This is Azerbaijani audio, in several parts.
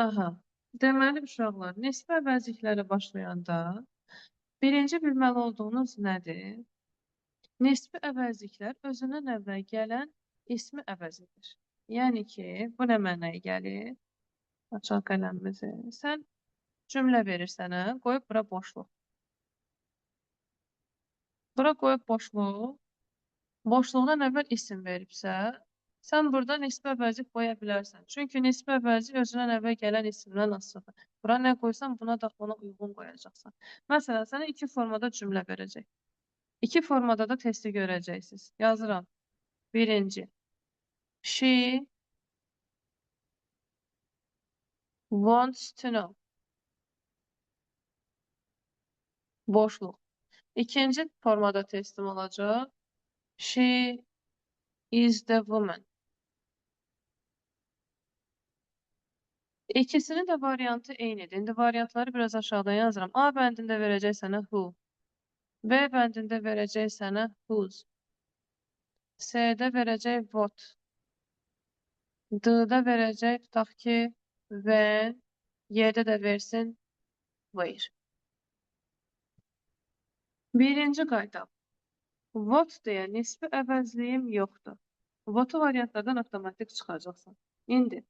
Aha. Deməli uşaqlar, nisbə əvəzliklərə başlayanda birinci bilməli olduğunuz nədir? Nisbi əvəzliklər özündən əvvəl gələn ismi əvəz edir. Yəni ki, bu nə mənaya gəlir? Açaq qələmimizi. Sən cümlə verirsən, hə? Qoyub bura boşluq. Bura qoyub boşluq. Boşluqdan əvvəl isim veribsə, sən burada nisbi əvəzlik qoya bilərsən. Çünki nisbi əvəzlik özündən əvvəl gələn isimdən asılıdır. Bura nə qoysan, buna da ona uyğun qoyacaqsan. Məsələn, sənə iki formada cümlə verəcək. İki formada da testi görəcəksiniz. Yazıram. Birinci. She wants to know. Boşluq. İkinci formada testim olacaq. She is the woman. İkisinin de variantı eynidir. İndi variantları biraz aşağıdan yazıram. A bəndində verəcək sənə who. B bəndində verəcək sənə whose. C-də verəcək what. D-də verəcək tutaq ki when. Y-də də versin where. Birinci qayda. What deyə nisbi əvəzliyim yoxdur. What variantlardan avtomatik çıxacaqsan. İndi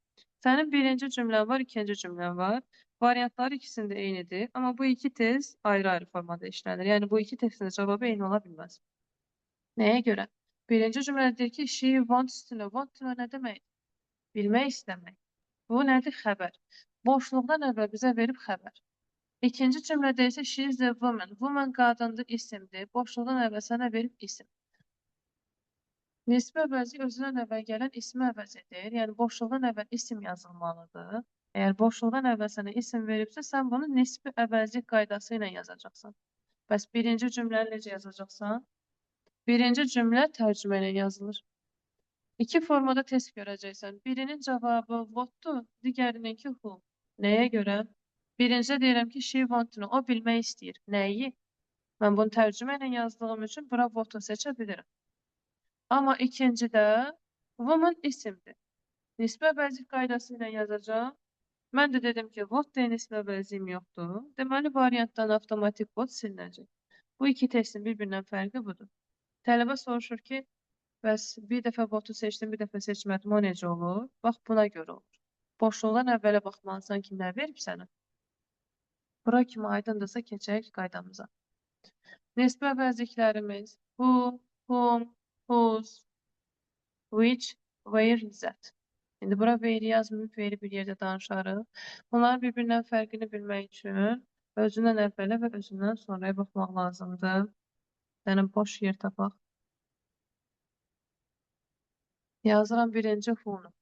sənin birinci cümlən var, ikinci cümlən var. Variantları ikisində eynidir. Amma bu iki test ayrı-ayrı formada işlənir. Yəni bu iki testin cavabı eyni ola bilməz. Nəyə görə? Birinci cümlədə deyir ki, she wants to know. Want to know nə demək? Bilmək istəmək. Bu nədir? Xəbər. Boşluqdan əvvəl bizə verib xəbər. İkinci cümlədə isə she is the woman. Woman qadındır, isimdir. Boşluqdan əvvəl sənə verib isim. Nisbi əvəzlik özündən əvvəl gələn ismi əvəz edir. Yəni boşluqdan əvvəl isim yazılmalıdır. Əgər boşluqdan əvvəl sənə isim veribsə, sən bunu nisbi əvəzlik qaydası ilə yazacaqsan. Bəs birinci cümləni necə yazacaqsan? Birinci cümlə tərcümə ilə yazılır. İki formada test görəcəksən. Birinin cavabı what'dur, digərininki who. Nəyə görə? Birincidə deyirəm ki, she want to know. O bilmək istəyir. Nəyi? Mən bunu tərcümə ilə yazdığım üçün bura what'u seçə bilirəm. Amma ikincidə woman isimdir. Nisbi əvəzlik qaydası ilə yazacağım. Mən də dedim ki, what deyə nisbi əvəzliyim yoxdur. Deməli, variantdan avtomatik what silinəcək. Bu iki testin bir-birindən fərqi budur. Tələbə soruşur ki, bəs bir dəfə what'u seçdim, bir dəfə seçmədim, o necə olur? Bax, buna görə olur. Boşluqdan əvvələ baxmalısan ki, nə verib sənə? Bura kimi aydındırsa keçək qaydamıza. Nisbi əvəzliklərimiz who, whom, whose, which, where, that. İndi bura where yazmayıb, where bir yerdə danışarıq. Bunların bir-birindən fərqini bilmək üçün özündən əvvələ və özündən sonraya baxmaq lazımdır. Yəni boş yer tapaq. Yazıram birinci who-nu.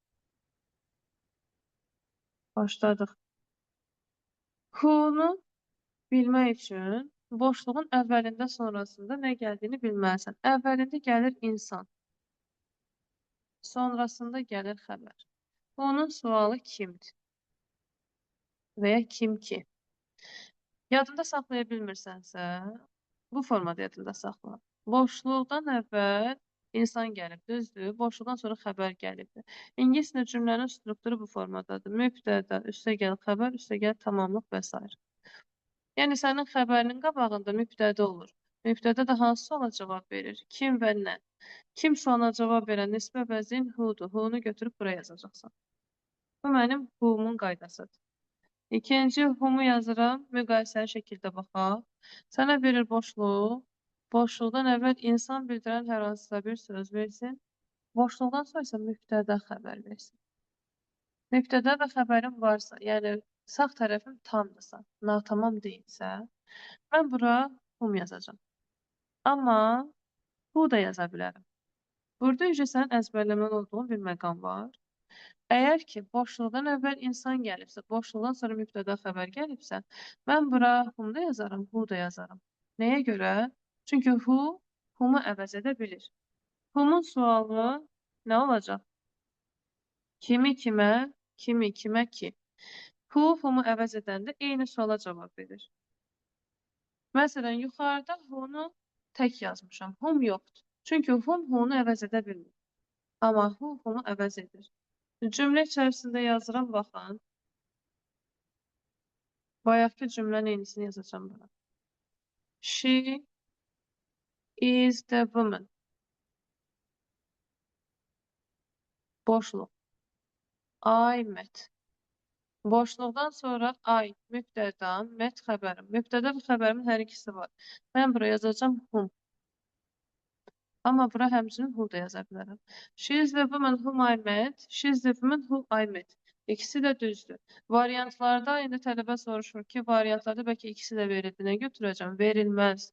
Başladıq. Who-nu bilmək üçün boşluğun əvvəlində sonrasında nə gəldiyini bilməlisən. Əvvəlində gəlir insan. Sonrasında gəlir xəbər. Onun sualı kimdir? Və ya kim ki? Yadında saxlaya bilmirsənsə, bu formada yadında saxla. Boşluqdan əvvəl insan gəlib, düzdür? Boşluqdan sonra xəbər gəlibdir. İngiliscə cümlənin strukturu bu formadadır. Mübtəda, üstəgəl xəbər, üstəgəl tamamlıq və s. Yəni sənin xəbərinin qabağında mübtəda olur. Mübtəda da hansı suala cavab verir? Kim və nə? Kim sualına cavab verən nisbə əvəzliyin who'dur. Who'nu götürüb buraya yazacaqsan. Bu mənim who'mun qaydasıdır. İkinci who'mu yazıram, müqayisəli şəkildə baxaq. Sənə verir boşluq. Boşluqdan əvvəl insan bildirən hər hansısa bir söz versin. Boşluqdan sonra isə mübtəda xəbər versin. Mübtəda və xəbərim varsa, yəni sağ tərəfim tamdırsa, natamam deyilsə, mən bura whom yazacağam. Amma who da yaza bilərəm. Burada üzrə sənin əzbərləməli olduğun bir məqam var. Əgər ki, boşluqdan əvvəl insan gəlibsə, boşluqdan sonra mübtəda xəbər gəlibsə, mən bura whom da yazaram, who da yazaram. Nəyə görə? Çünki who, whom'u əvəz edə bilir. Whom'un sualı nə olacaq? Kimi kimə, kimi kimə ki. Who, whom'u əvəz edəndə eyni suala cavab verir. Məsələn, yuxarıda who'nu tək yazmışam, whom yoxdur. Çünki whom, who'nu əvəz edə bilmir. Amma who, whom'u əvəz edir. Cümlə içərisində yazıram, baxın. Bayaqki cümlənin yenisini yazacağım buna. She is the woman. Boşluq. I met. Boşluqdan sonra I, mübtədam, met xəbərim. Mübtədə və xəbərimin hər ikisi var. Mən buraya yazacağım whom. Amma bura həmçinin who da yaza bilərəm. She is the woman whom I met. She is the woman who I met. İkisi də düzdür. Variantlarda indi tələbə soruşur ki, variantlarda bəlkə ikisi də verildi. Nə götürəcəm? Verilməz.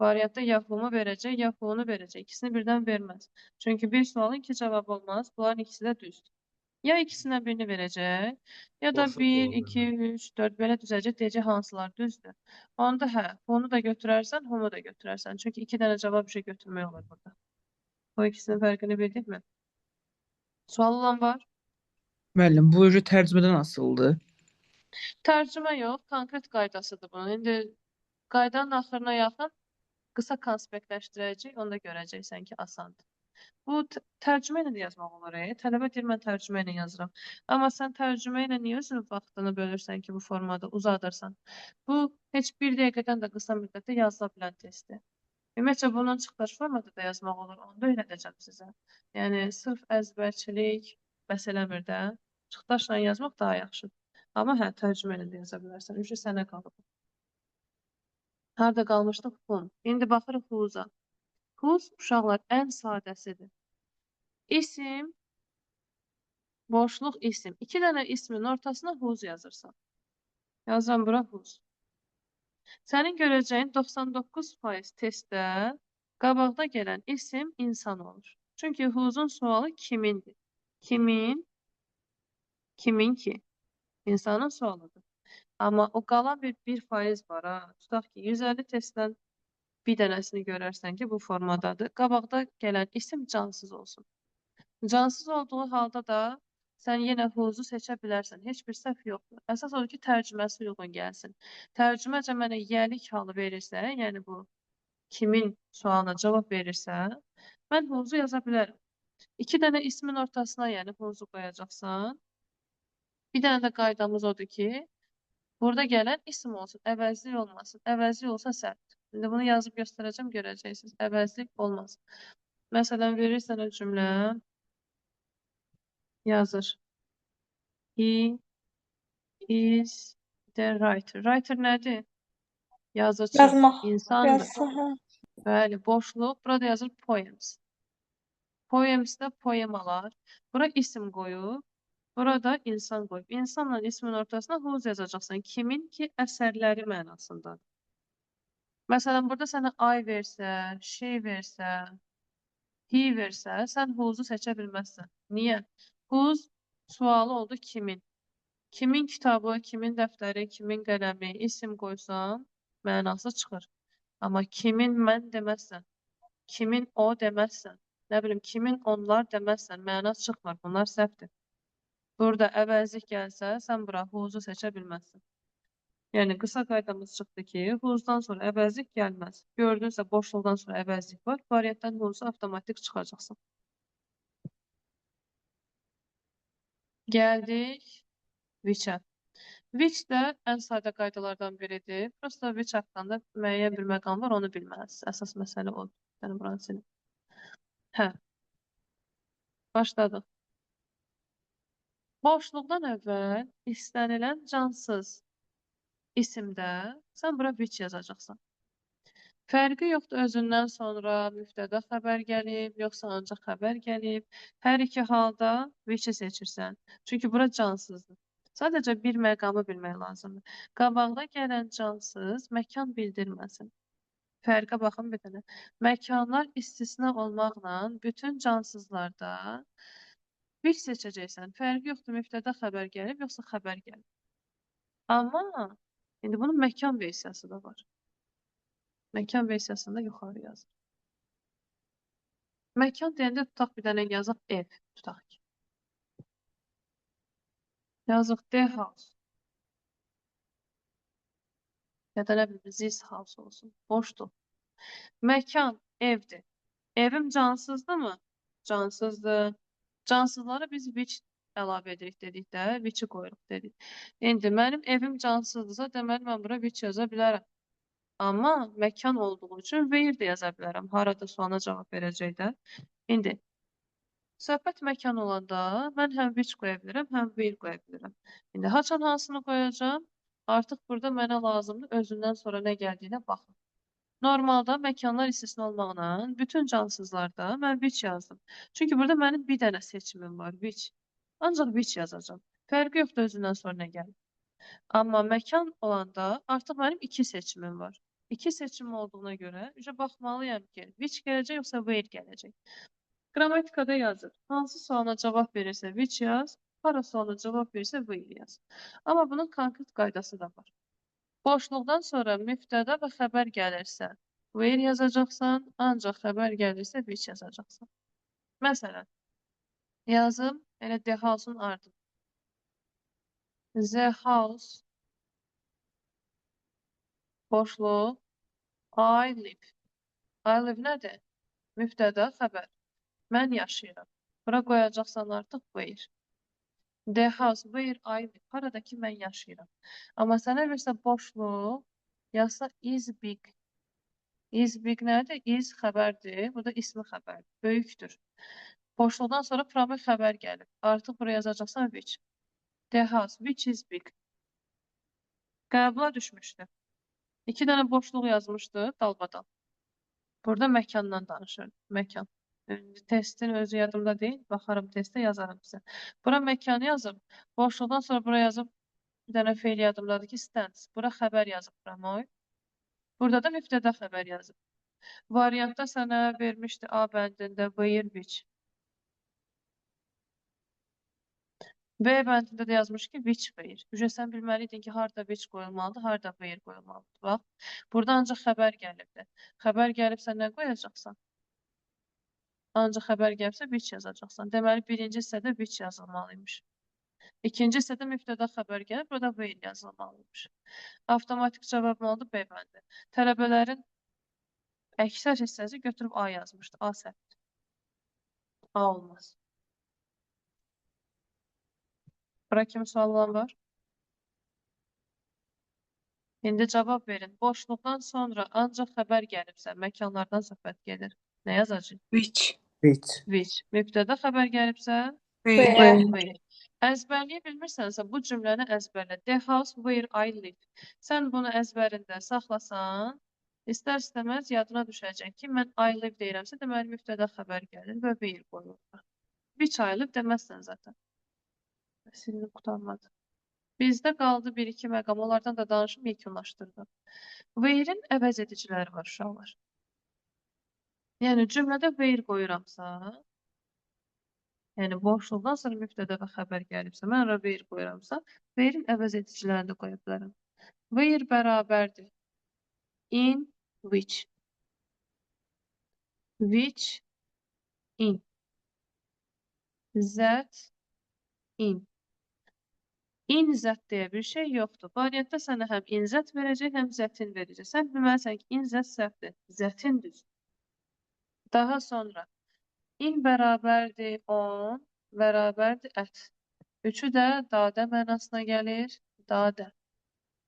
Variantda ya whom-u verəcək, ya who-nu verəcək. İkisini birdən verməz. Çünki bir sualın iki cavabı olmaz. Bunların ikisi də düzdür. Ya ikisindən birini verəcək, ya da Boşluq 1, olur 2, belə. 3, 4 belə düzəcək, deyəcək hansılar düzdür. Onda hə, bunu da götürərsən, bunu da götürərsən. Çünki iki dənə cavab bir şey götürmək olur burada. Bu ikisinin fərqini bildikmi? Sual olan var? Müəllim, bu ucu tərcümədən asılıdır. Tərcümə yox, konkret qaydasıdır bunun. İndi qaydanın axırına yaxın qısa konspektləşdirəcək, onda görəcəksən ki, asandır. Bu tərcümə ilə də yazmaq olur. Tələbə deyir, mən tərcümə ilə yazıram. Amma sən tərcümə ilə niyə özünün vaxtını bölürsən ki, bu formada uzadırsan? Bu, heç bir dəqiqədən də qısa müddətdə yazıla bilən testdir. Ümumiyyətcə, bunun çıxış formada da yazmaq olur. Onu da öyrədəcəm sizə. Yəni, sırf əzbərçilik bəs eləmir də. Çıxdaşla yazmaq daha yaxşıdır. Amma hə, tərcümə ilə də yaza bilərsən. Üçü sənə qalıb. Harada qalmışdıq? Whom. İndi baxırıq who's-a. Whose, uşaqlar, ən sadəsidir. İsim, boşluq isim. İki dənə ismin ortasına whose yazırsan. Yazıram bura whose. Sənin görəcəyin 99% testdə qabaqda gələn isim insan olur. Çünki whose'un sualı kimindir? Kimin? Kimin ki? İnsanın sualıdır. Amma o qalan bir 1% var ha. Tutaq ki, 150 testdən bir dənəsini görərsən ki, bu formadadır. Qabaqda gələn isim cansız olsun. Cansız olduğu halda da sən yenə who's-u seçə bilərsən. Heç bir səhv yoxdur. Əsas odur ki, tərcüməsi uyğun gəlsin. Tərcüməcə mənə yəlik halı verirsə, yəni bu kimin sualına cavab verirsə, mən who's-u yaza bilərəm. İki dənə ismin ortasına, yəni who's-u qoyacaqsan. Bir dənə də qaydamız odur ki, burada gələn isim olsun, əvəzlik olmasın. Əvəzlik olsa səhvdir. İndi bunu yazıb göstərəcəm, görəcəksiniz. Əvəzlik olmaz. Məsələn, verirsən o cümlə, yazır. He is the writer. Writer nədir? Yazıcı, Yazmaq. insandır. Yazsa. Bəli, boşluq. Burada yazır poems. Poemsdə poemalar. Bura isim qoyub, burada insan qoyub. İnsanla ismin ortasına whose yazacaqsan. Kimin ki, əsərləri mənasındadır. Məsələn, burada sənə I versə, she versə, he versə, sən whose'u seçə bilməzsən. Niyə? Whose sualı oldu kimin? Kimin kitabı, kimin dəftəri, kimin qələmi, isim qoysan, mənası çıxır. Amma kimin mən deməzsən, kimin o deməzsən, nə bilim, kimin onlar deməzsən, məna çıxmır, bunlar səhvdir. Burada əvəzlik gəlsə, sən bura who's-u seçə bilməzsən. Yəni, qısa qaydamız çıxdı ki, who's-dan sonra əvəzlik gəlməz. Gördünsə, boşluqdan sonra əvəzlik var, variantdan who's-u avtomatik çıxacaqsın. Gəldik which-ə. Which də ən sadə qaydalardan biridir. Prosta which haqqında müəyyən bir məqam var, onu bilməlisiniz. Əsas məsələ odur. Yəni, buranı silin. Hə. Başladıq. Boşluqdan əvvəl istənilən cansız isimdə sən bura which yazacaqsan. Fərqi yoxdur, özündən sonra müftədə xəbər gəlib, yoxsa ancaq xəbər gəlib. Hər iki halda which-i seçirsən. Çünki bura cansızdır. Sadəcə bir məqamı bilmək lazımdır. Qabaqda gələn cansız məkan bildirməsin. Fərqə baxın bir dənə. Məkanlar istisna olmaqla bütün cansızlarda which seçəcəksən. Fərqi yoxdur, müftədə xəbər gəlib, yoxsa xəbər gəlib. Amma indi bunun məkan versiyası da var. Məkan versiyasında yuxarı yazır. Məkan deyəndə tutaq bir dənə yazıq ev, tutaq ki. Yazıq the house. Ya da nə bilim, this house olsun. Boşdur. Məkan evdir. Evim cansızdır mı? Cansızdır. Cansızları biz which əlavə edirik dedik də, which-i qoyuruq dedik. İndi mənim evim cansızdırsa, deməli mən bura which yaza bilərəm. Amma məkan olduğu üçün where də yaza bilərəm. Harada sualına cavab verəcək də. İndi söhbət məkan olanda mən həm which qoya bilirəm, həm where qoya bilirəm. İndi haçan hansını qoyacağam? Artıq burada mənə lazımdır özündən sonra nə gəldiyinə baxın. Normalda məkanlar istisna olmaqla bütün cansızlarda mən which yazdım. Çünki burada mənim bir dənə seçimim var, which. Ancaq which yazacağam. Fərqi yoxdur özündən sonra nə gəlir. Amma məkan olanda artıq mənim iki seçimim var. İki seçim olduğuna görə üzə baxmalıyam ki, which gələcək yoxsa where gələcək. Qrammatikada yazır. Hansı sualına cavab verirsə which yaz, hara sualına cavab verirsə where yaz. Amma bunun konkret qaydası da var. Boşluqdan sonra mübtəda və xəbər gəlirsə, where yazacaqsan, ancaq xəbər gəlirsə which yazacaqsan. Məsələn, yazım elə the house-un ardına. The house boşluq I live. I live nədir? Mübtəda, xəbər. Mən yaşayıram. Bura qoyacaqsan artıq where. The house where I live. Haradakı mən yaşayıram. Amma sənə versə boşluq, yazsa is big. Is big nədir? Is xəbərdir. Burada ismi xəbərdir. Böyükdür. Boşluqdan sonra probe xəbər gəlir. Artıq buraya yazacaqsan which. The house which is big. Qəbula düşmüşdü. İki dənə boşluq yazmışdı dalbadal. Burada məkandan danışır. Məkan. Testin özü yadımda deyil. Baxarım testə yazarım sizə. Bura məkanı yazıb. Boşluqdan sonra buraya yazıb bir dənə feil yadımdadır ki stands. Bura xəbər yazıb promoy. Burada da mübtəda xəbər yazıb. Variantda sənə vermişdi A bəndində where which. B bəndində də yazmış ki, which where. Üzə sən bilməliydin ki, harda which qoyulmalıdır, harda where qoyulmalıdır. Bax, burada ancaq xəbər gəlibdir. Xəbər gəlibsə nə qoyacaqsan? Ancaq xəbər gəlibsə which yazacaqsan. Deməli, birinci hissədə which yazılmalıymış. İkinci hissədə mübtəda xəbər gəlib, burada where yazılmalıymış. Avtomatik cavab nə oldu? B bəndi. Tələbələrin əksər hissəsi götürüb A yazmışdı. A səhvdir. A olmaz. Bura kimi suallar var? İndi cavab verin. Boşluqdan sonra ancaq xəbər gəlibsə, məkanlardan söhbət gedir. Nə yazacaq? Which? Which. Which. Mübtəda xəbər gəlibsə, Where? where. Əzbərləyə bilmirsənsə, bu cümləni əzbərlə. The house where I live. Sən bunu əzbərində saxlasan, istər-istəməz yadına düşəcək ki, mən I live deyirəmsə, deməli mübtəda xəbər gəlir və where qoyulur. Which I live deməzsən zaten. Silini qutarmadı. Bizdə qaldı bir-iki məqam, onlardan da danışım yekunlaşdırdım. Where-in əvəz ediciləri var uşaqlar. Yəni cümlədə where qoyuramsa, yəni boşluqdan sonra mübtəda və xəbər gəlibsə, mən ora where qoyuramsa, where-in əvəz edicilərini də qoya bilərəm. Where bərabərdir. In which. Which in. That in. In zət deyə bir şey yoxdur. Variantda sənə həm in zət verəcək, həm zətin verəcək. Sən bilməlisən ki, in zət səhvdir, zətin düz. Daha sonra in bərabərdir 10, bərabərdir ət. Üçü də dadə mənasına gəlir, dadə.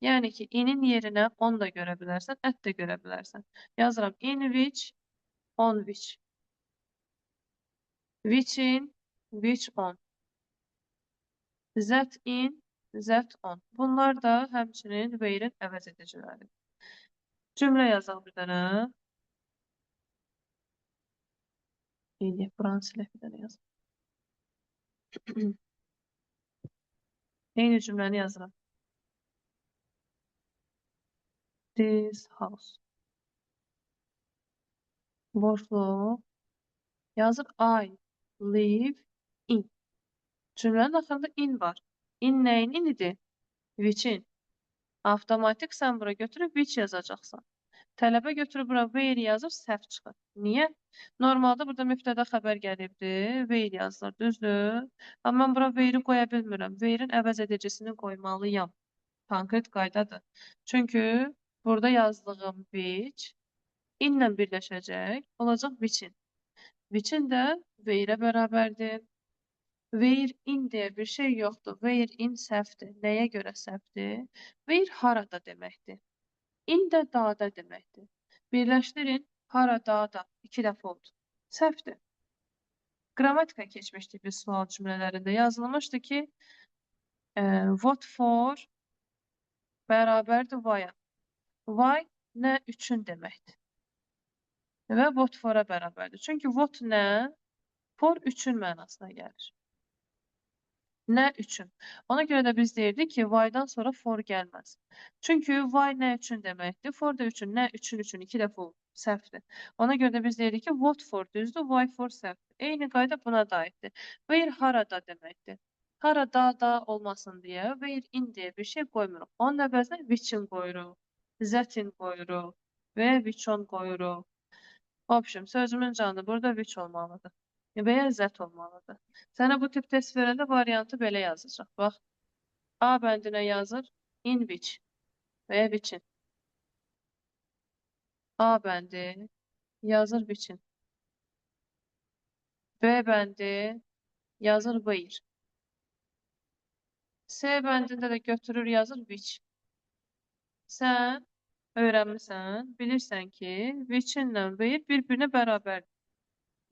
Yəni ki, inin yerinə 10 da görə bilərsən, ət də görə bilərsən. Yazıram in which, on which. Which in, which on. Zət in, zət on. Bunlar da həmçinin where-in əvəz ediciləri. Cümlə yazaq bir dənə. İyi, Fransız ilə bir dənə yazaq. Eyni cümləni yazıram. This house. Boşluq. Yazır I live in. Cümlənin axırında in var. In nəyin inidir? Which-in. Avtomatik sən bura götürüb which yazacaqsan. Tələbə götürüb bura where yazır, səhv çıxır. Niyə? Normalda burada mübtəda xəbər gəlibdi, where yazılır, düzdür? Amma mən bura where-i qoya bilmirəm. Where-in əvəz edicisini qoymalıyam. Konkret qaydadır. Çünki burada yazdığım which inlə birləşəcək, olacaq which-in. Which-in də where-ə bərabərdir. Where in deyə bir şey yoxdur. Where in səhvdir. Nəyə görə səhvdir? Where harada deməkdir. In də dada deməkdir. Birləşdirin. Harada. 2 dəfə oldu. Səhvdir. Qrammatika keçmişdik biz sual cümlələrində. Yazılmışdı ki, what for bərabərdir why-a. Why nə üçün deməkdir. Və what for-a bərabərdir. Çünki what nə, for üçün mənasına gəlir. Nə üçün? Ona görə də biz deyirdik ki, why-dan sonra for gəlməz. Çünki why nə üçün deməkdir, for da üçün, nə üçün 2 dəfə səhvdir. Ona görə də biz deyirdik ki, what for düzdür, why for səhvdir. Eyni qayda buna da aiddir. Where harada deməkdir. Harada da olmasın deyə where in deyə bir şey qoymuruq. Onun əvəzinə which-in qoyuruq, that-in qoyuruq və which-on qoyuruq. Option, sözümün canı burada which olmalıdır və ya that olmalıdır. Sənə bu tip test verəndə variantı belə yazacaq. Bax, A bəndinə yazır in which və ya which-in. A bəndi yazır which-in. B bəndi yazır where. C bəndində də götürür yazır which. Sən öyrənmisən, bilirsən ki, which-inlə where bir-birinə bərabərdir.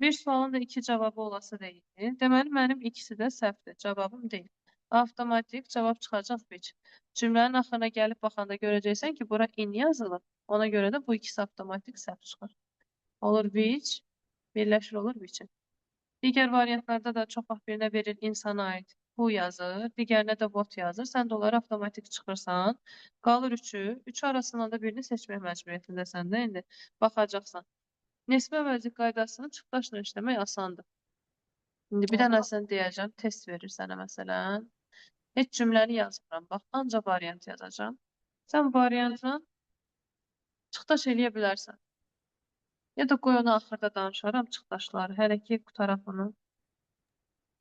Bir sualın da 2 cavabı olası deyil. Deməli, mənim ikisi də səhvdir. Cavabım deyil. Avtomatik cavab çıxacaq which. Cümlənin axırına gəlib baxanda görəcəksən ki, bura in yazılıb. Ona görə də bu ikisi avtomatik səhv çıxır. Olur which, birləşir olur which-in. Digər variantlarda da çox vaxt birinə verir insana aid who yazır, digərinə də what yazır. Sən də onları avtomatik çıxırsan. Qalır 3-ü. 3 arasından da birini seçmək məcburiyyətindəsən də indi. Baxacaqsan. Nisbə vəzif qaydasını çıxdaşla işləmək asandır. İndi bir dənəsini deyəcəm, test verir sənə məsələn. Heç cümləni yazmıram, bax, ancaq variant yazacağam. Sən variantla çıxdaş eləyə bilərsən. Ya da qoy onu axırda danışaram çıxdaşları, hələ ki qutaraq bunu.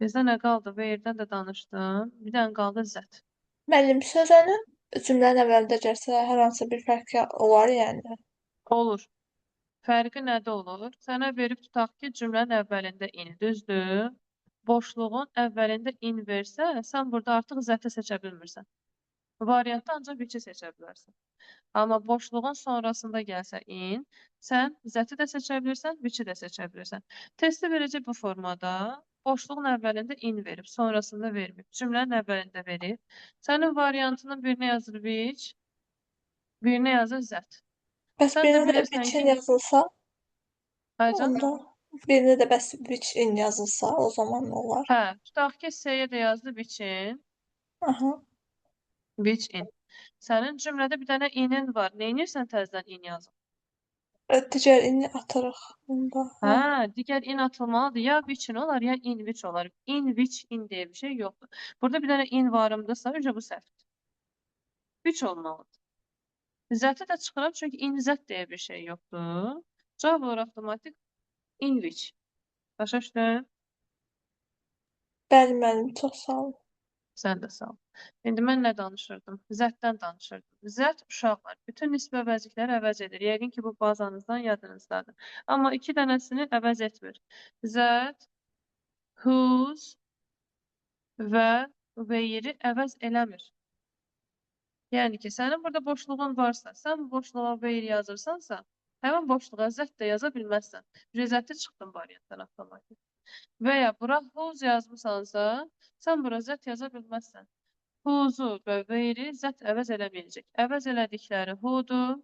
Bizdə nə qaldı? Where-dən də danışdım. Bir dənə qaldı Z. Müəllim, sözünün cümlənin əvvəlində gəlsə hər hansı bir fərq olar yəni. Olur. Fərqi nədə olur? Sənə verib tutaq ki, cümlənin əvvəlində in, düzdür? Boşluğun əvvəlində in versə, sən burada artıq Z-i seçə bilmirsən. Variantda ancaq which-i seçə bilərsən. Amma boşluğun sonrasında gəlsə in, sən Z-i də seçə bilirsən, which-i də seçə bilirsən. Testi verəcək bu formada. Boşluğun əvvəlində in verib, sonrasında verməyib. Cümlənin əvvəlində verib. Sənin variantının birinə yazır which, birinə yazır Z. Bəs Sən də birinə də bilirsən which-in ki, yazılsa, Aycan, onda birinə də bəs which-in yazılsa, o zaman nə olar? hə, tutaq ki, S-yə də yazdı which-in, Aha. which-in. Sənin cümlədə bir dənə in-in var. Neynirsən təzədən in yazın? Digər inni atırıq onda. Hə, digər in atılmalıdır. Ya which-in olar, ya in which olar. In which in deyə bir şey yoxdur. Burada bir dənə in varımdırsa, öncə bu səhvdir. Which olmalıdır. Z-i də çıxıram, çünki in Z deyə bir şey yoxdur. Cavab olar avtomatik in which. Başa düşdün? Bəli, müəllim, çox sağ olun. Sən də sağ ol. İndi mən nə danışırdım? Z-dən danışırdım. Z uşaqlar. Bütün nisbə vəzifləri əvəz edir. Yəqin ki, bu bazanızdan yadınızdadır. Amma 2 dənəsini əvəz etmir. Z, whose və where-i əvəz eləmir. Yəni ki, sənin burada boşluğun varsa, sən bu boşluğa where yazırsansa, həmin boşluğa Z də yaza bilməzsən. Z-i çıxdın variantdan avtomatik. Və ya bura whose yazmısansa, sən bura Z yaza bilməzsən. Who's-u və where-i Z əvəz eləməyəcək. Əvəz elədikləri who-dur,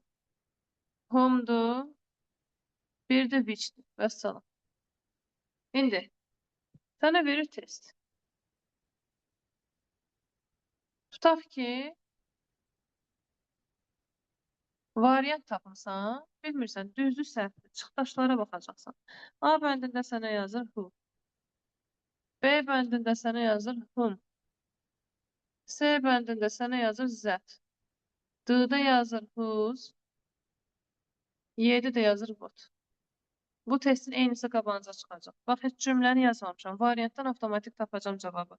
whom-dur, bir də which-dir. Vəssalam. İndi, sənə verir test. Tutaq ki, variant tapırsan, bilmirsən, düzdür, səhvdir. Çıxdaşlara baxacaqsan. A bəndində sənə yazır who. B bəndində sənə yazır whom. C bəndində sənə yazır Z. D-də yazır whose. Y-də də yazır what. Bu testin eynisi qabağınıza çıxacaq. Bax, heç cümləni yazmamışam. Variantdan avtomatik tapacam cavabı.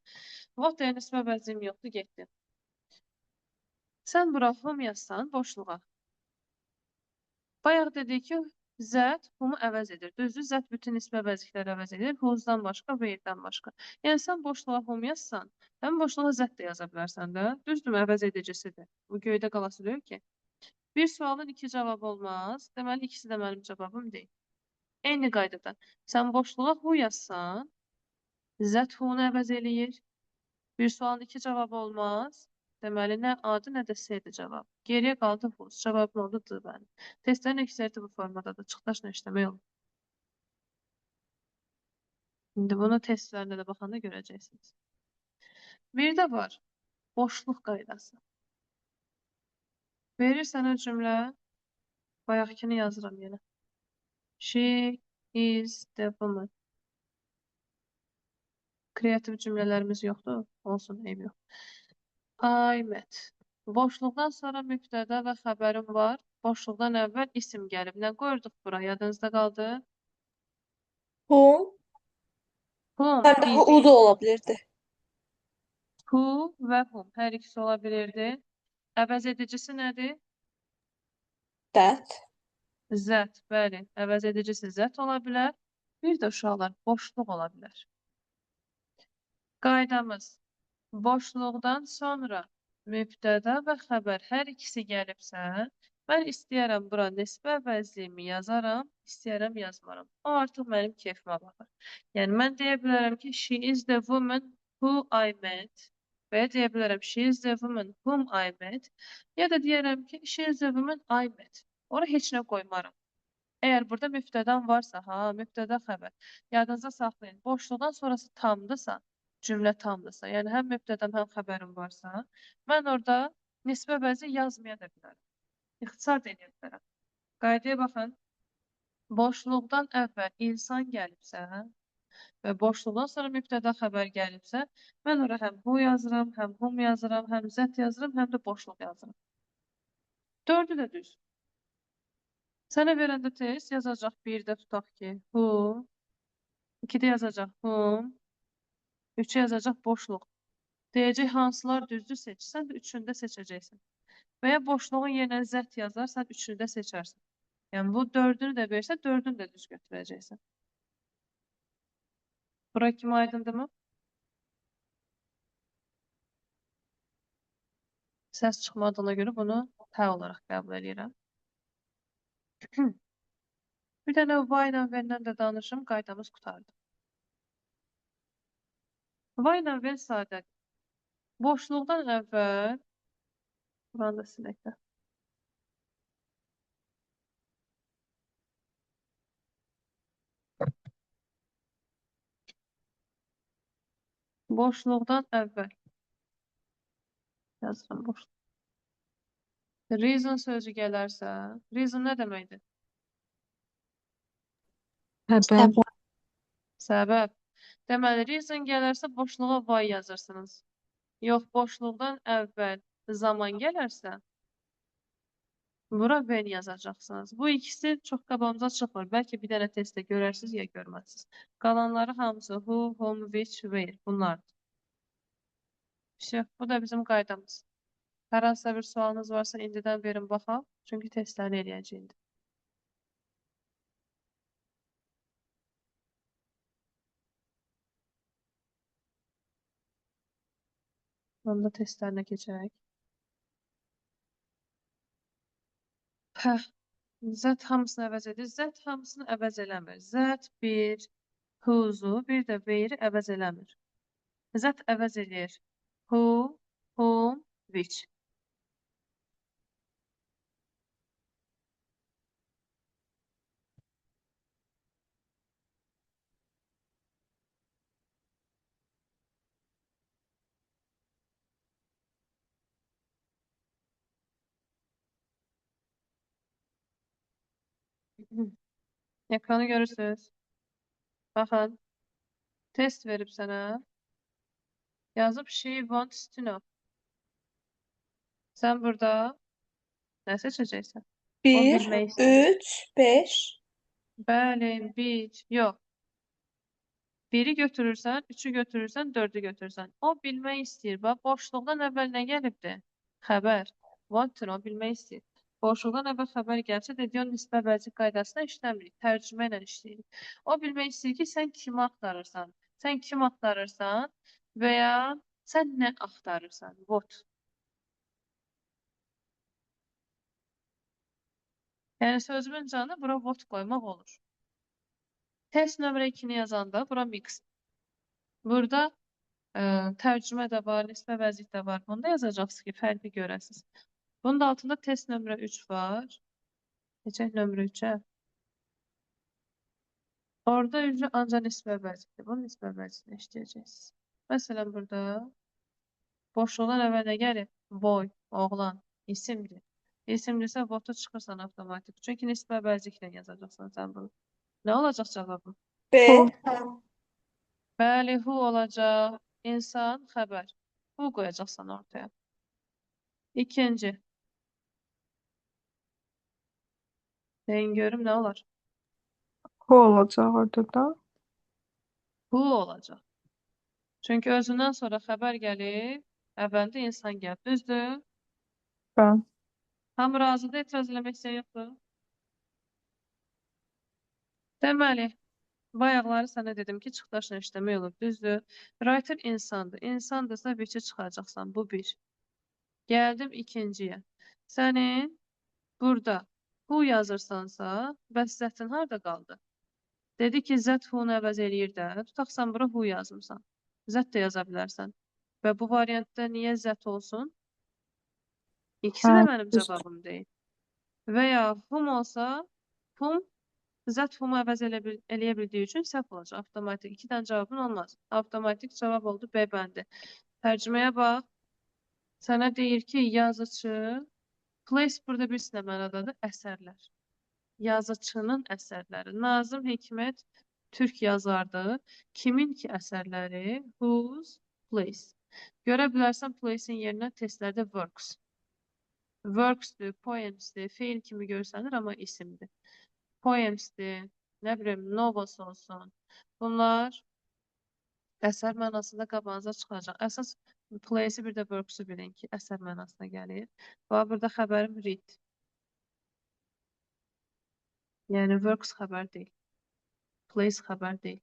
What deyə nisbə vəziyim yoxdur, getdi. Sən bura whom yazsan boşluğa. Bayaq dedik ki, Zət humu əvəz edir. Düzdür, zət bütün nisbə bəzikləri əvəz edir. Who'dan başqa, where'dən başqa. Yəni sən boşluğa whom yazsan, həm boşluğa zət də yaza bilərsən də. Düzdürmü? Əvəz edicisidir. Bu göydə qalası deyil ki. Bir sualın iki cavabı olmaz. Deməli, ikisi də mənim cavabım deyil. Eyni qaydada. Sən boşluğa who yazsan, zət who'nu əvəz eləyir. Bir sualın iki cavabı olmaz. Deməli, nə A-dır, nə də C-dir cavab. Geriyə qaldı whose. Cavabın oldu D mənim. Testlərin əksəriyyəti bu formadadır. Çıxdaşla işləmək olur. İndi bunu testlərdə də baxanda görəcəksiniz. Bir də var. Boşluq qaydası. Verir sənə cümlə. Bayaqkini yazıram yenə. She is the woman. Kreativ cümlələrimiz yoxdur. Olsun, eyb yox. I met. Boşluqdan sonra mübtəda və xəbərim var. Boşluqdan əvvəl isim gəlib. Nə qoyurduq bura? Yadınızda qaldı? Whom? Whom, Həm də who da ola bilirdi. who və whom. Hər ikisi ola bilirdi. Əvəz edicisi nədir? That. Zət, bəli. Əvəz edicisi zət ola bilər. Bir də uşaqlar boşluq ola bilər. Qaydamız. Boşluqdan sonra mübtəda və xəbər hər ikisi gəlibsə, mən istəyərəm bura nisbə əvəzliyimi yazaram, istəyərəm yazmaram. O artıq mənim keyfimə baxır. Yəni mən deyə bilərəm ki, she is the woman who I met və ya deyə bilərəm she is the woman whom I met ya da deyərəm ki, she is the woman I met. Ora heç nə qoymaram. Əgər burada mübtədan varsa, mübtəda xəbər. Yadınıza saxlayın. Boşluqdan sonrası tamdırsa, cümlə tamdırsa, yəni həm mübtədam, həm xəbərim varsa, mən orada nisbə bəzi yazmaya da bilərəm. İxtisar da edə bilərəm. Qaydaya baxın. Boşluqdan əvvəl insan gəlibsə və boşluqdan sonra mübtəda xəbər gəlibsə, mən ora həm who yazıram, həm whom yazıram, həm zət yazıram, həm də boşluq yazıram. Dördü də düz. Sənə verəndə test yazacaq 1-də tutaq ki, who, 2-də yazacaq whom, 3-ə yazacaq boşluq. Deyəcək hansılar düzdür seç. Sən də 3-ünü də seçəcəksən. Və ya boşluğun yerinə zət yazar, sən 3-ünü də seçərsən. Yəni bu 4-ünü də versə, 4-ünü də düz götürəcəksən. Bura kimi aydındırmı? Səs çıxmadığına görə bunu hə olaraq qəbul edirəm. Bir dənə why ilə və-lə də danışım, qaydamız qutardı. Why ilə və sadədir. Boşluqdan əvvəl, buranı da silək də. Boşluqdan əvvəl. Yazıram boşluq. Reason sözü gələrsə, reason nə deməkdir? Səbəb. Səbəb. Deməli, reason gələrsə boşluğa why yazırsınız. Yox, boşluqdan əvvəl zaman gələrsə, bura when yazacaqsınız. Bu ikisi çox qabağımıza çıxmır. Bəlkə bir dənə testdə görərsiniz ya görməzsiniz. Qalanları hamısı who, whom, which, where. Bunlardır. Bu da bizim qaydamız. Hər hansısa bir sualınız varsa indidən verin baxaq. Çünki testləri eləyəcəyik. Onda testlərinə keçək. Zət hamısını əvəz edir. Zət hamısını əvəz eləmir. Zət bir who'su, bir də where'i əvəz eləmir. Zət əvəz edir. Who, whom, which. Ekranı görürsünüz. Baxın. Test verib sənə. Yazıb she wants to know. Sən burada nə seçəcəksən? 1, bilmək istəyir. 3, 5. Bəli, bir, yox. 1-i götürürsən, 3-ü götürürsən, 4-ü götürürsən. O bilmək istəyir. Bax, boşluqdan əvvəl nə gəlibdi? Xəbər. Want to know, bilmək istəyir. Boşluqdan əvvəl xəbər gəlsə, dedi, o nisbə vəzir qaydasına işləmirik, tərcümə ilə işləyirik. O bilmək istəyir ki, sən kimi axtarırsan? Sən kim axtarırsan və ya sən nə axtarırsan? What? Yəni sözümün canı bura what qoymaq olur. Test nömrə 2-ni yazanda bura mix. Burada tərcümə də var, nisbə vəzir də var. Bunda yazacaqsınız ki, fərqi görəsiniz. Bunun da altında test nömrə 3 var. Keçək nömrə 3-ə. Orada üzrə ancaq nisbə vəzirdir. Bunun nisbə vəzirini işləyəcəksiniz. Məsələn, burada boşluqdan əvvəl nə gəlir? Boy, oğlan, isimdir. İsimdirsə, votu çıxırsan avtomatik. Çünki nisbə vəzirlə yazacaqsan sən bunu. Nə olacaq cavabın? B. Bəli, who olacaq. İnsan, xəbər. Who qoyacaqsan ortaya. İkinci. Deyin görüm nə olar? O olacaq orada da. Who olacaq. Çünki özündən sonra xəbər gəlir, əvvəldə insan gəlir. Düzdür? Ben. Hamı razıdır, etiraz eləmək istəyən yoxdur. Deməli, bayaqları sənə dedim ki, çıxdaşla işləmək olur. Düzdür? Writer insandır. İnsandırsa which-i çıxacaqsan. Bu bir. Gəldim ikinciyə. Sənin burada who yazırsansa, bəs zətin harda qaldı? Dedi ki, zət who-nu əvəz eləyir də. Tutaq sən bura who yazmısan. Zət də yaza bilərsən. Və bu variantda niyə zət olsun? İkisi də Hə, mənim düzdür. cavabım deyil. Və ya whom olsa, whom zət whom-u əvəz eləyə bildiyi üçün səhv olacaq. Avtomatik. İki dənə cavabın olmaz. Avtomatik cavab oldu B bəndi. Tərcüməyə bax. Sənə deyir ki, yazıcı, place burada bir sinə mənadadır, əsərlər. Yazıcının əsərləri. Nazım Hikmət türk yazardı. Kimin ki əsərləri? Whose place. Görə bilərsən place-in yerinə testlərdə works. Works'dir, poems'dir, feil kimi görsənir, amma isimdir. Poems'dir, nə bilim, novels olsun. Bunlar əsər mənasında qabağınıza çıxacaq. Əsas place-i bir də works'u bilin ki, əsər mənasına gəlir. Və burada xəbərim read. Yəni works xəbər deyil. Place xəbər deyil.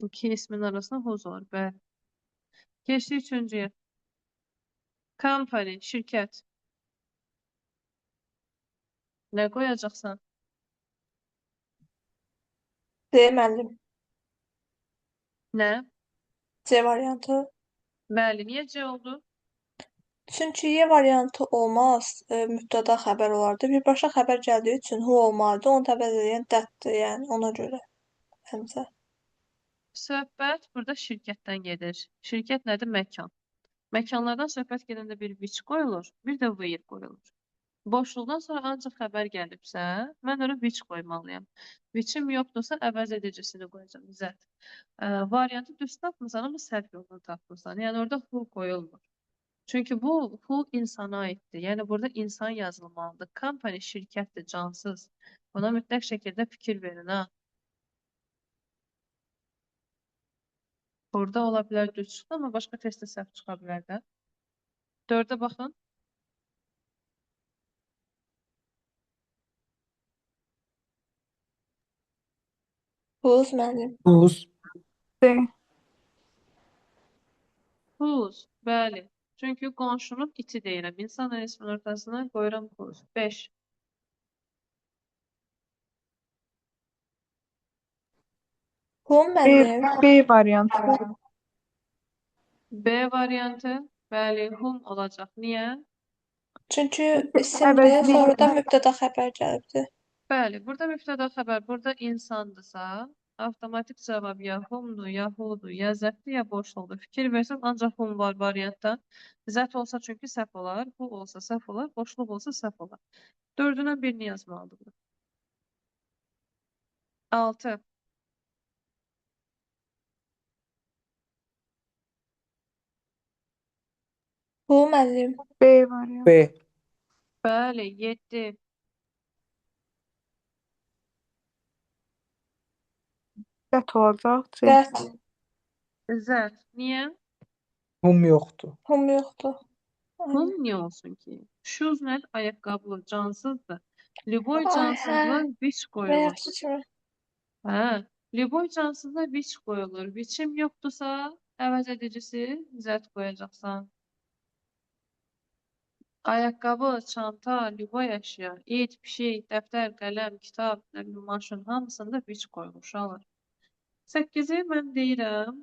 İki ismin arasında whose olur. Bəli. Keçdik üçüncüyə. Company, şirkət. Nə qoyacaqsan? D müəllim. Nə? C variantı. Bəli, niyə C oldu? Çünki Y variantı olmaz. Mübtəda xəbər olardı. Birbaşa xəbər gəldiyi üçün who olmalıdır. Onu da əvəz edən that'dır. Yəni ona görə məncə. Söhbət burada şirkətdən gedir. Şirkət nədir? Məkan. Məkanlardan söhbət gedəndə bir which qoyulur, bir də where qoyulur. Boşluqdan sonra ancaq xəbər gəlibsə, mən ora which qoymalıyam. Which-im yoxdursa əvəz edicisini qoyacağam. Zət. Variantı düz tapmısan, amma səhv yolla tapmısan. Yəni orada who qoyulmur. Çünki bu who insana aiddir. Yəni burada insan yazılmalıdır. Company şirkətdir, cansız. Buna mütləq şəkildə fikir verin, ha. Burada ola bilər düz çıxdı, amma başqa testdə səhv çıxa bilər də. 4-ə baxın. Whose müəllim. Buz. D. Whose, bəli. Çünki qonşunun iti deyirəm. İnsan ismin ortasına qoyuram whose. 5. Who B, müəllim. B variantı. B variantı, bəli, whom olacaq. Niyə? Çünki isimdir, Əvəzli sonra da mübtəda xəbər gəlibdir. Bəli, burada mübtəda xəbər, burada insandırsa, avtomatik cavab ya whomdur, ya whodur, ya zətdir, ya boşluqdur. Fikir versən, ancaq whom var variantda. Zət olsa çünki səhv olar, who olsa səhv olar, boşluq olsa səhv olar. 4-dən birini yazmalıdır bu. 6. Who müəllim. B variantı. B. Bəli, 7. Zət olacaq. C. That. Zət. Niyə? Hum yoxdur. Whom yoxdur. Hum niye olsun ki? Shoes ne? Ayakkabı cansızdır. Любой Ay, hə. cansızlığa which Və koyulur. yaxşı kimi. Hə. Любой cansızlığa which koyulur. Biçim yoktursa əvəz edicisi z koyacaqsan. Ayaqqabı, çanta, любой əşya, it, pişik, dəftər, qələm, kitab, nə bilim, maşın hamısında which qoyulur uşaqlar. 8-i mən deyirəm.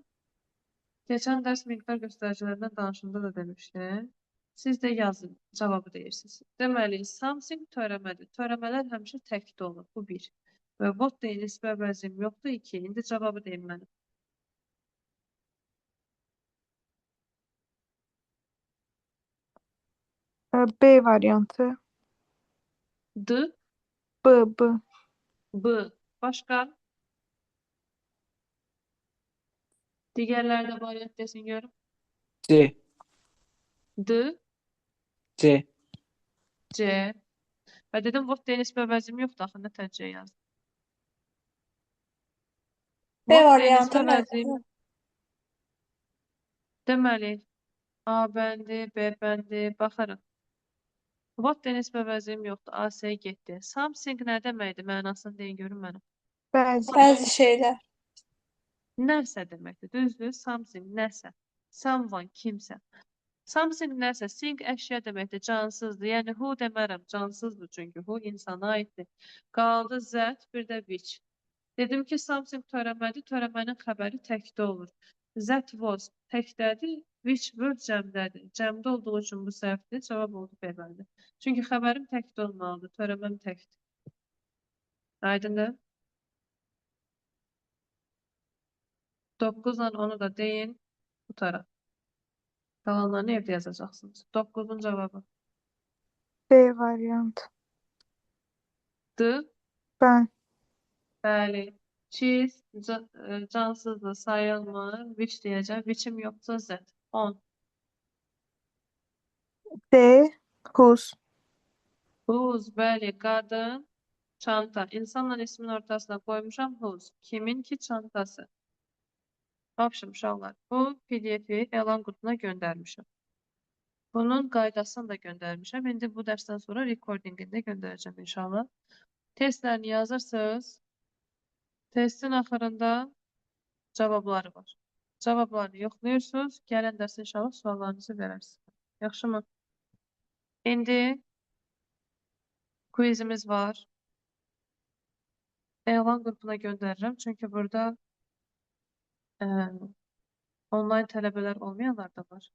Keçən dərs miqdar göstəricilərindən danışanda da demişdim. Siz də yazın, cavabı deyirsiniz. Deməli, something törəmədir. Törəmələr həmişə təkdə olur. Bu 1. Və what deyin, nisbə əvəzim yoxdur 2. İndi cavabı deyin mənə. B variantı. D, B. B. Başqa? Digərləri də variant desin görüm. C. D, C. C. Və dedim, what deyin, nisbə əvəzim yoxdur. Axı, nə təcə yazdım. B What deyin, variantı nisbə əvəzim. məncə. Deməli, A bəndi, B bəndi, baxırıq. What deyin, nisbə əvəzim yoxdur. A, S getdi. Something nə deməkdir? Mənasını deyin görün mənə. Bəzi şeylər. Nəsə deməkdir. Düzdür? Something, nəsə. Someone, kimsə. Something nəsə. Thing əşya deməkdir. Cansızdır. Yəni, who demərəm. Cansızdır çünki. Who insana aiddir. Qaldı that, bir də which. Dedim ki, something törəmədir. Törəmənin xəbəri təkdə olur. That was təkdədir. Which word cəmdədir. Cəmdə olduğu üçün bu səhvdir. Cavab oldu B bəndi. Çünki xəbərim təkdə olmalıdır. Törəməm təkdir. Aydındır? 9-la onu da deyin. Qutaraq. Qalanlarını evdə yazacaqsınız. 9-un cavabı. B variantı. D. Ben. Bəli. Cheese cansızdır, sayılmır. Which deyəcəm. Which'im yoxsa Z. 10. D. Whose. Whose, bəli, qadın, çanta. İnsanla ismin ortasına qoymuşam whose. Kiminki çantası. Baxışım, uşaqlar. Bu PDF-i elan qutuna göndərmişəm. Bunun qaydasını da göndərmişəm. İndi bu dərsdən sonra recordingini də göndərəcəm inşallah. Testlərini yazırsınız. Testin axırında cavabları var. Cavablarını yoxlayırsınız. Gələn dərs inşallah suallarınızı verərsiniz. Yaxşımı? İndi quizimiz var. Elan qrupuna göndərirəm. Çünki burada online tələbələr olmayanlar da var.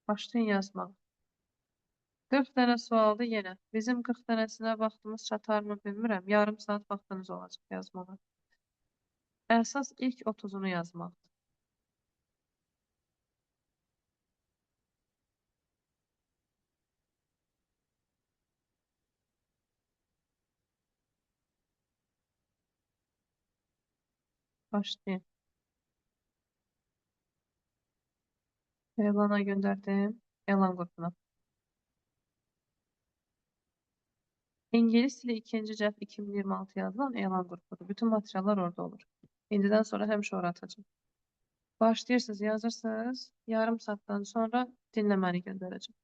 Başlayın yazmağa. 40 dənə sualdır yenə. Bizim 40 dənəsinə vaxtımız çatarmı bilmirəm. Yarım saat vaxtınız olacaq yazmağa. Əsas ilk 30-unu yazmaqdır. Başlayın. Elana göndərdim. Elan qrupuna. İngilis dili 2-ci cəhd 2026 yazılan elan qrupudur. Bütün materiallar orada olur. İndidən sonra həmişə ora atacağım. Başlayırsınız, yazırsınız. Yarım saatdan sonra dinləməni göndərəcəm.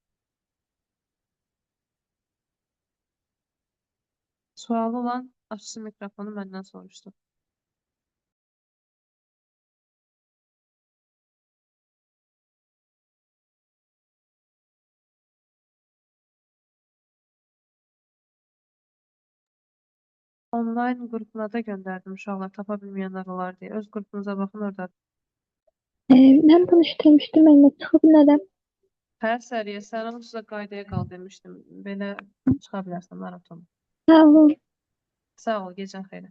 Sualı olan açsın mikrofonu məndən soruşsun. Online qrupuna da göndərdim uşaqlar, tapa bilməyənlər olar deyə. Öz qrupunuza baxın orada. Mən bunu işləmişdim, mən çıxıb nədən? Hər səriyə sən onsuz da qaydaya qal demişdim. Belə çıxa bilərsən, narahat olma. Sağ olun. Sağ ol, gecən xeyir.